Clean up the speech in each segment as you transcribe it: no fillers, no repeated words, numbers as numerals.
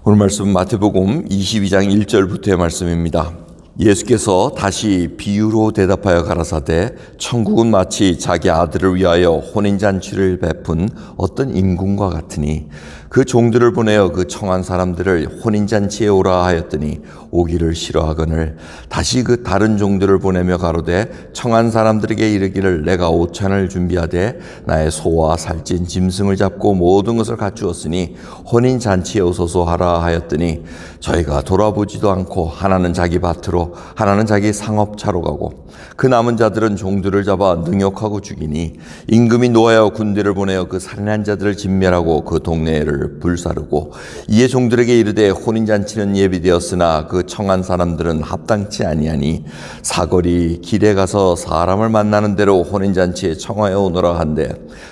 오늘 말씀은 마태복음 22장 1절부터의 말씀입니다. 예수께서 다시 비유로 대답하여 가라사대 천국은 마치 자기 아들을 위하여 혼인잔치를 베푼 어떤 임금과 같으니 그 종들을 보내어 그 청한 사람들을 혼인잔치에 오라 하였더니 오기를 싫어하거늘 다시 그 다른 종들을 보내며 가로되 청한 사람들에게 이르기를 내가 오찬을 준비하되 나의 소와 살찐 짐승을 잡고 모든 것을 갖추었으니 혼인잔치에 오소서 하라 하였더니 저희가 돌아보지도 않고 하나는 자기 밭으로 하나는 자기 상업차로 가고 그 남은 자들은 종들을 잡아 능욕하고 죽이니 임금이 노하여 군대를 보내어 그 살인한 자들을 진멸하고 그 동네를 불사르고 이에 종들에게 이르되 혼인잔치는 예비되었으나 그 청한 사람들은 합당치 아니하니 사거리 길에 가서 사람을 만나는 대로 혼인잔치에 청하여 오너라 한대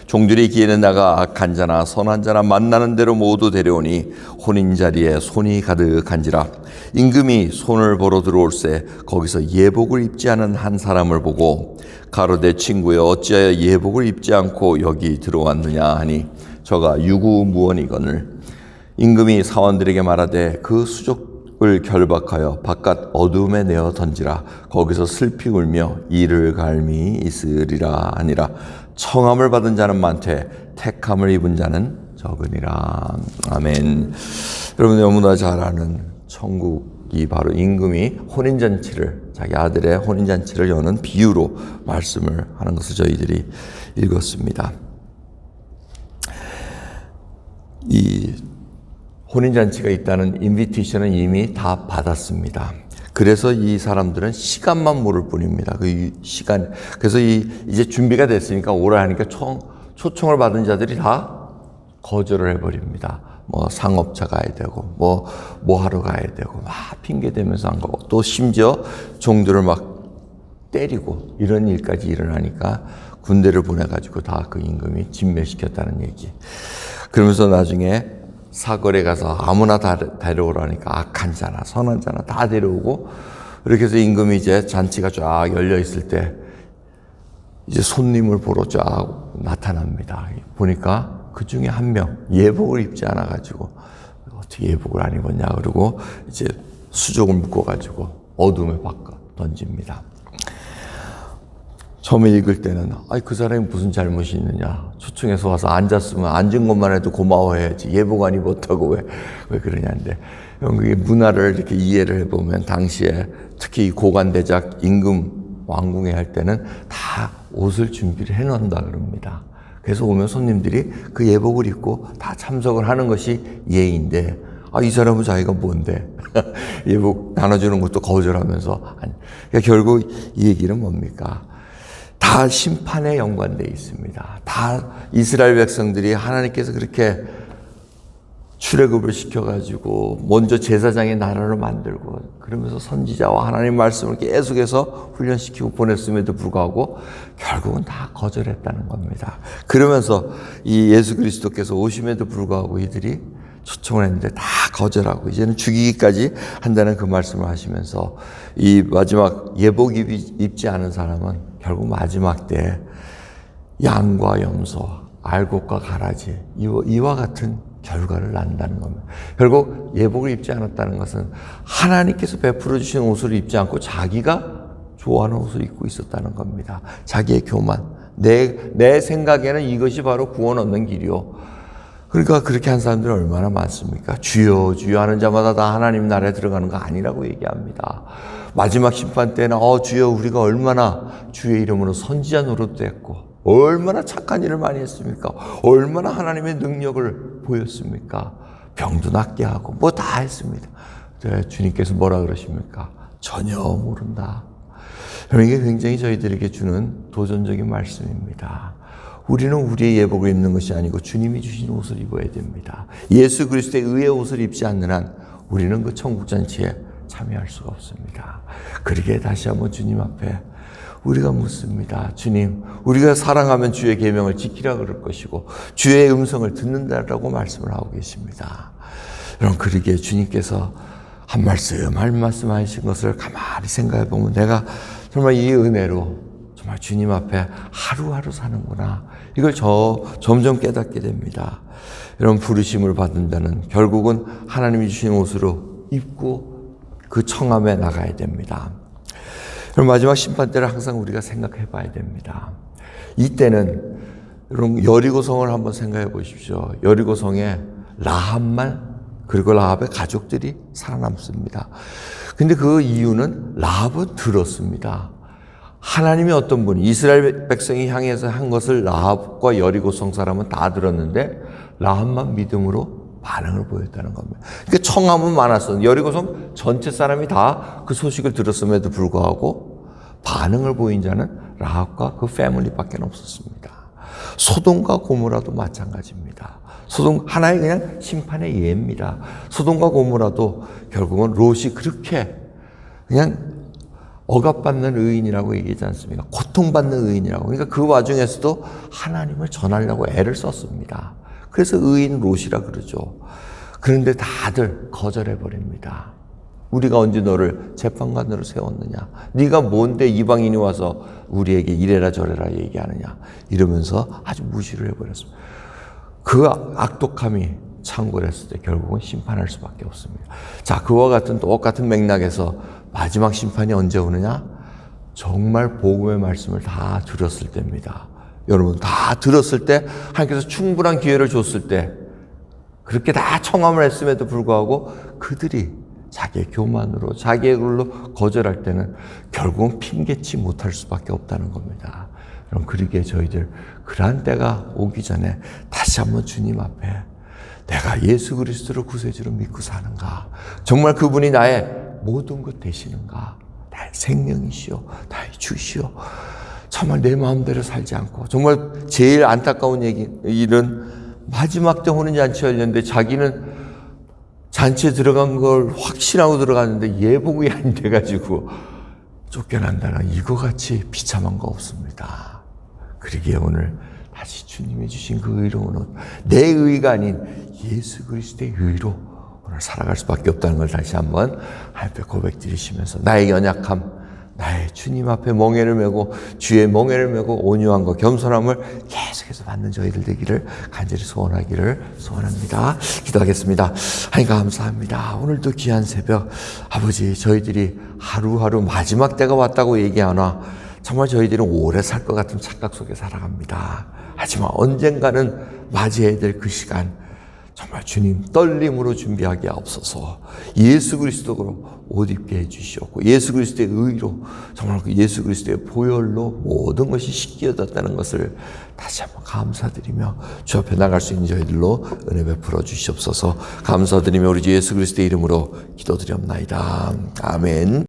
종들이 기에는 나가 악한 자나 선한 자나 만나는 대로 모두 데려오니 혼인자리에 손이 가득한지라 임금이 손을 보러 들어올세 거기서 예복을 입지 않은 한 사람을 보고 가로되 친구여 어찌하여 예복을 입지 않고 여기 들어왔느냐 하니 저가 유구무원이거늘 임금이 사원들에게 말하되 그 수족을 결박하여 바깥 어두움에 내어 던지라 거기서 슬피 울며 이를 갈미 있으리라 하니라 청함을 받은 자는 많되 택함을 입은 자는 적으니라. 아멘. 여러분 너무나 잘 아는 천국이 바로 임금이 혼인잔치를 자기 아들의 혼인잔치를 여는 비유로 말씀을 하는 것을 저희들이 읽었습니다. 이 혼인잔치가 있다는 인비테이션은 이미 다 받았습니다. 그래서 이 사람들은 시간만 모를 뿐입니다. 그 시간, 그래서 이제 준비가 됐으니까 오라 하니까 초청을 받은 자들이 다 거절을 해버립니다. 뭐 상업차 가야 되고, 뭐 하러 가야 되고, 막 핑계 대면서 안 가고, 또 심지어 종들을 막 때리고 이런 일까지 일어나니까 군대를 보내가지고 다 그 임금이 진멸시켰다는 얘기. 그러면서 나중에 사거리에 가서 아무나 다 데려오라니까 악한 자나 선한 자나 다 데려오고 이렇게 해서 임금이 이제 잔치가 쫙 열려 있을 때 이제 손님을 보러 쫙 나타납니다. 보니까 그 중에 한 명 예복을 입지 않아 가지고 어떻게 예복을 안 입었냐 그러고 이제 수족을 묶어 가지고 어둠에 바꿔 던집니다. 처음에 읽을 때는 그 사람이 무슨 잘못이 있느냐, 초청해서 와서 앉았으면 앉은 것만 해도 고마워해야지 예복 안 입었다고 왜 그러냐는데 이 문화를 이렇게 이해를 해보면 당시에 특히 이 고관대작 임금 왕궁에 할 때는 다 옷을 준비를 해놓는다 그럽니다. 그래서 오면 손님들이 그 예복을 입고 다 참석을 하는 것이 예의인데 이 사람은 자기가 뭔데 예복 나눠주는 것도 거절하면서 그러니까 결국 이 얘기는 뭡니까? 다 심판에 연관되어 있습니다. 다 이스라엘 백성들이 하나님께서 그렇게 출애굽을 시켜가지고 먼저 제사장의 나라를 만들고 그러면서 선지자와 하나님 말씀을 계속해서 훈련시키고 보냈음에도 불구하고 결국은 다 거절했다는 겁니다. 그러면서 이 예수 그리스도께서 오심에도 불구하고 이들이 초청을 했는데 다 거절하고 이제는 죽이기까지 한다는 그 말씀을 하시면서 이 마지막 예복 입지 않은 사람은 결국 마지막 때 양과 염소, 알곡과 가라지 이와 같은 결과를 낳는다는 겁니다. 결국 예복을 입지 않았다는 것은 하나님께서 베풀어 주신 옷을 입지 않고 자기가 좋아하는 옷을 입고 있었다는 겁니다. 자기의 교만, 내 생각에는 이것이 바로 구원 얻는 길이요. 그러니까 그렇게 한 사람들은 얼마나 많습니까? 주여 주여 하는 자마다 다 하나님 나라에 들어가는 거 아니라고 얘기합니다. 마지막 심판 때는 주여 우리가 얼마나 주의 이름으로 선지자 노릇도 했고 얼마나 착한 일을 많이 했습니까? 얼마나 하나님의 능력을 보였습니까? 병도 낫게 하고 뭐 다 했습니다. 주님께서 뭐라 그러십니까? 전혀 모른다. 이게 굉장히 저희들에게 주는 도전적인 말씀입니다. 우리는 우리의 예복을 입는 것이 아니고 주님이 주신 옷을 입어야 됩니다. 예수 그리스도의 의의 옷을 입지 않는 한 우리는 그 천국잔치에 참여할 수가 없습니다. 그러기에 다시 한번 주님 앞에 우리가 묻습니다. 주님, 우리가 사랑하면 주의 계명을 지키라 그럴 것이고 주의 음성을 듣는다라고 말씀을 하고 계십니다. 여러분, 그러기에 주님께서 한 말씀 하신 것을 가만히 생각해 보면 내가 정말 이 은혜로 정말 주님 앞에 하루하루 사는구나. 이걸 점점 깨닫게 됩니다. 이런 부르심을 받은 자는 결국은 하나님이 주신 옷으로 입고 그 청함에 나가야 됩니다. 그럼 마지막 심판 때를 항상 우리가 생각해 봐야 됩니다. 이때는 여러분 여리고성을 한번 생각해 보십시오. 여리고성에 라합만 그리고 라합의 가족들이 살아남습니다. 근데 그 이유는 라합은 들었습니다. 하나님이 어떤 분이 이스라엘 백성이 향해서 한 것을 라합과 여리고성 사람은 다 들었는데 라합만 믿음으로 반응을 보였다는 겁니다. 그러니까 청함은 많았어요. 여리고성 전체 사람이 다 그 소식을 들었음에도 불구하고 반응을 보인 자는 라합과 그 패밀리밖에 없었습니다. 소돔과 고모라도 마찬가지입니다. 소돔 하나의 그냥 심판의 예입니다. 소돔과 고모라도 결국은 롯이 그렇게 그냥 억압받는 의인이라고 얘기하지 않습니까? 고통받는 의인이라고. 그러니까 그 와중에서도 하나님을 전하려고 애를 썼습니다. 그래서 의인 롯이라 그러죠. 그런데 다들 거절해버립니다. 우리가 언제 너를 재판관으로 세웠느냐? 네가 뭔데 이방인이 와서 우리에게 이래라 저래라 얘기하느냐? 이러면서 아주 무시를 해버렸습니다. 그 악독함이 창궐했을 때 결국은 심판할 수밖에 없습니다. 자, 그와 같은 똑같은 맥락에서 마지막 심판이 언제 오느냐? 정말 복음의 말씀을 다 들었을 때입니다. 여러분 다 들었을 때 하나님께서 충분한 기회를 줬을 때 그렇게 다 청함을 했음에도 불구하고 그들이 자기의 교만으로 자기의 글로 거절할 때는 결국은 핑계치 못할 수밖에 없다는 겁니다. 그럼 그러기에 저희들 그러한 때가 오기 전에 다시 한번 주님 앞에 내가 예수 그리스도를 구세주로 믿고 사는가? 정말 그분이 나의 모든 것 되시는가? 나의 생명이시오, 나의 주시오. 정말 내 마음대로 살지 않고 정말 제일 안타까운 일은 마지막 때 혼인 잔치 열렸는데 자기는 잔치에 들어간 걸 확신하고 들어갔는데 예복이 안 돼가지고 쫓겨난다는 이거 같이 비참한 거 없습니다. 그러기에 오늘 다시 주님이 주신 그 의로운 옷, 내 의가 아닌 예수 그리스도의 의로 오늘 살아갈 수밖에 없다는 걸 다시 한번 하나님께 고백드리시면서 나의 연약함, 나의 주님 앞에 멍에를 메고 주의 멍에를 메고 온유한 것, 겸손함을 계속해서 받는 저희들 되기를 간절히 소원합니다. 기도하겠습니다. 하나님 감사합니다. 오늘도 귀한 새벽 아버지 저희들이 하루하루 마지막 때가 왔다고 얘기하나 정말 저희들은 오래 살 것 같은 착각 속에 살아갑니다. 하지만 언젠가는 맞이해야 될 그 시간 정말 주님 떨림으로 준비하게 하옵소서. 예수 그리스도로 옷 입게 해주시옵고 예수 그리스도의 의로 정말 그 예수 그리스도의 보혈로 모든 것이 씻겨졌다는 것을 다시 한번 감사드리며 주 앞에 나갈 수 있는 저희들로 은혜 베풀어 주시옵소서. 감사드리며 우리 주 예수 그리스도의 이름으로 기도드리옵나이다. 아멘.